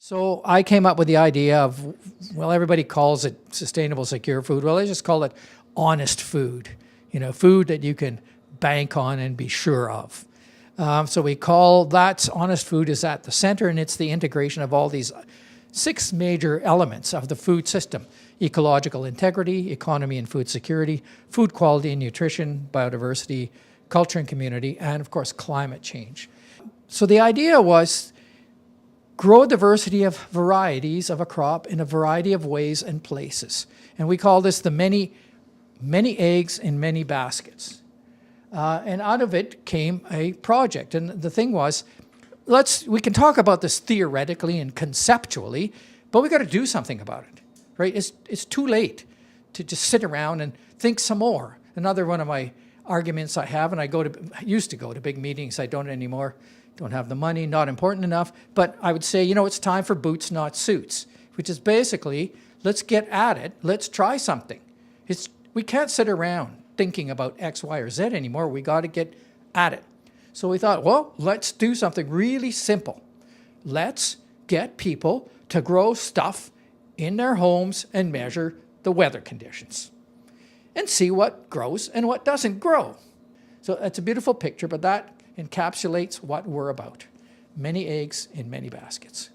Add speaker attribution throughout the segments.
Speaker 1: So I came up with the idea of, well, everybody calls it sustainable, secure food. Well, I just call it honest food, food that you can bank on and be sure of. So we call that honest food is at the center, and it's the integration of all these 6 major elements of the food system: ecological integrity, economy and food security, food quality and nutrition, biodiversity, culture and community, and of course, climate change. So the idea was grow a diversity of varieties of a crop in a variety of ways and places. And we call this the many eggs in many baskets. And out of it came a project. And the thing was, we can talk about this theoretically and conceptually, but we got to do something about it, right? It's too late to just sit around and think some more. Another one of my arguments I have, and I used to go to big meetings, I don't anymore, don't have the money, not important enough, but I would say, it's time for boots, not suits, which is basically, let's get at it, let's try something. We can't sit around thinking about X, Y, or Z anymore. We got to get at it. So we thought, well, let's do something really simple. Let's get people to grow stuff in their homes and measure the weather conditions and see what grows and what doesn't grow. So it's a beautiful picture, but that encapsulates what we're about. Many eggs in many baskets.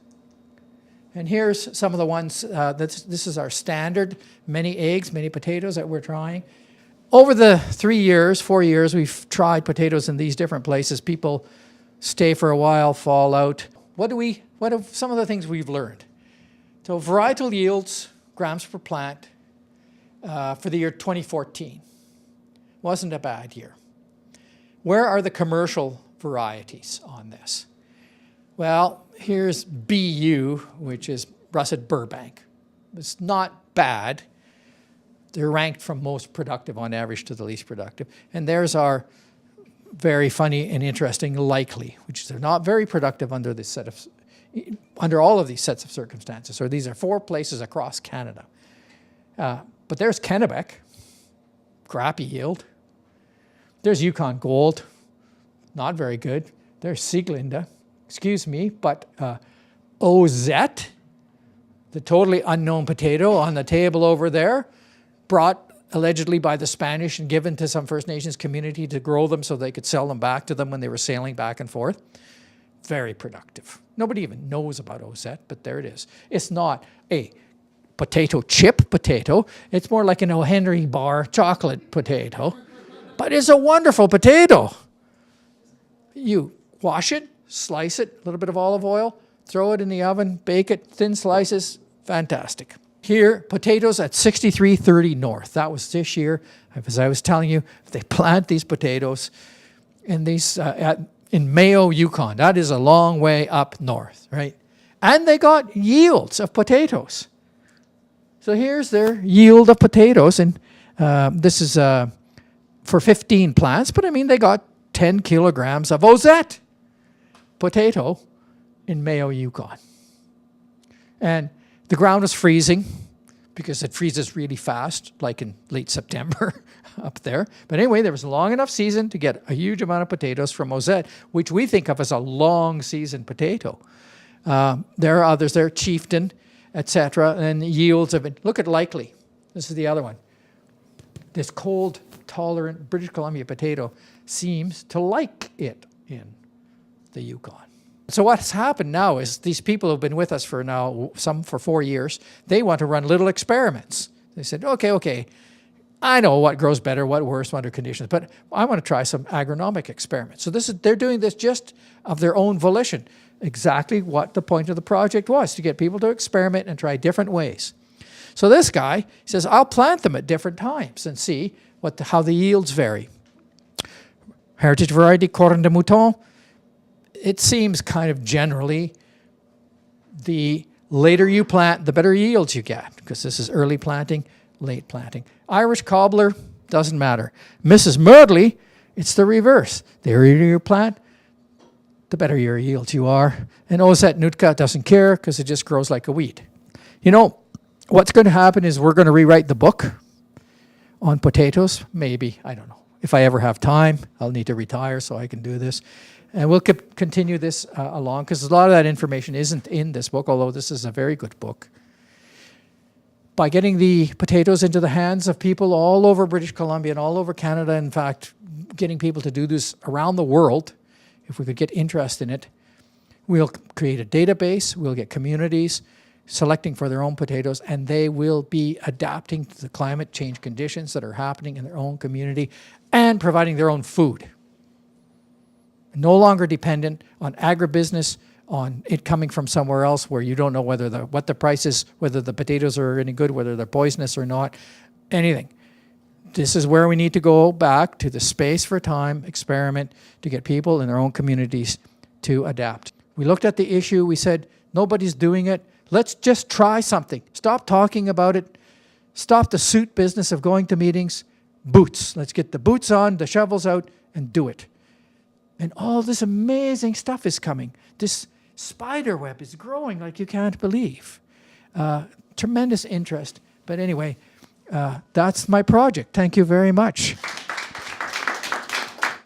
Speaker 1: And here's some of the ones, this is our standard, many eggs, many potatoes that we're trying. Over the 4 years, we've tried potatoes in these different places. People stay for a while, fall out. What are some of the things we've learned? So varietal yields, grams per plant, for the year 2014. Wasn't a bad year. Where are the commercial varieties on this? Well, here's BU, which is Russet Burbank. It's not bad. They're ranked from most productive on average to the least productive. And there's our very funny and interesting likely, which is they're not very productive under all of these sets of circumstances. So these are 4 places across Canada. But there's Kennebec, crappy yield. There's Yukon Gold, not very good. There's Sieglinde, excuse me, but OZ, the totally unknown potato on the table over there, brought allegedly by the Spanish and given to some First Nations community to grow them so they could sell them back to them when they were sailing back and forth. Very productive. Nobody even knows about OZ, but there it is. It's not a potato chip potato. It's more like an O. Henry bar chocolate potato. But it's a wonderful potato. You wash it, slice it, a little bit of olive oil, throw it in the oven, bake it, thin slices, fantastic. Here, potatoes at 6330 North. That was this year. As I was telling you, if they plant these potatoes in Mayo, Yukon, that is a long way up north, right? And they got yields of potatoes. So here's their yield of potatoes, and this is for 15 plants, but I mean, they got 10 kilograms of OZ potato in Mayo, Yukon. And the ground is freezing because it freezes really fast, like in late September up there. But anyway, there was a long enough season to get a huge amount of potatoes from OZ, which we think of as a long season potato. There are others there, Chieftain, etc., and yields of it. Look at Likely. This is the other one. This cold, tolerant British Columbia potato seems to like it in the Yukon. So what's happened now is these people who've been with us for now, some for 4 years, they want to run little experiments. They said, okay, I know what grows better, what worse under conditions, but I want to try some agronomic experiments. So they're doing this just of their own volition, exactly what the point of the project was, to get people to experiment and try different ways. So this guy says, I'll plant them at different times and see how the yields vary. Heritage variety Corne de Mouton, it seems kind of generally the later you plant, the better yields you get, because this is early planting, late planting. Irish Cobbler, doesn't matter. Mrs. Murdley, it's the reverse. The earlier you plant, the better your yields you are. And OZ Nootka doesn't care because it just grows like a weed. What's going to happen is we're going to rewrite the book on potatoes, maybe, I don't know. if I ever have time. I'll need to retire so I can do this. And we'll continue this along, because a lot of that information isn't in this book, although this is a very good book. By getting the potatoes into the hands of people all over British Columbia and all over Canada, in fact, getting people to do this around the world, if we could get interest in it, we'll create a database, we'll get communities selecting for their own potatoes, and they will be adapting to the climate change conditions that are happening in their own community and providing their own food. No longer dependent on agribusiness, on it coming from somewhere else where you don't know whether what the price is, whether the potatoes are any good, whether they're poisonous or not, anything. This is where we need to go back to the space for time experiment to get people in their own communities to adapt. We looked at the issue, we said, nobody's doing it. Let's just try something. Stop talking about it. Stop the suit business of going to meetings. Boots. Let's get the boots on, the shovels out, and do it. And all this amazing stuff is coming. This spider web is growing like you can't believe. Tremendous interest. But anyway, that's my project. Thank you very much.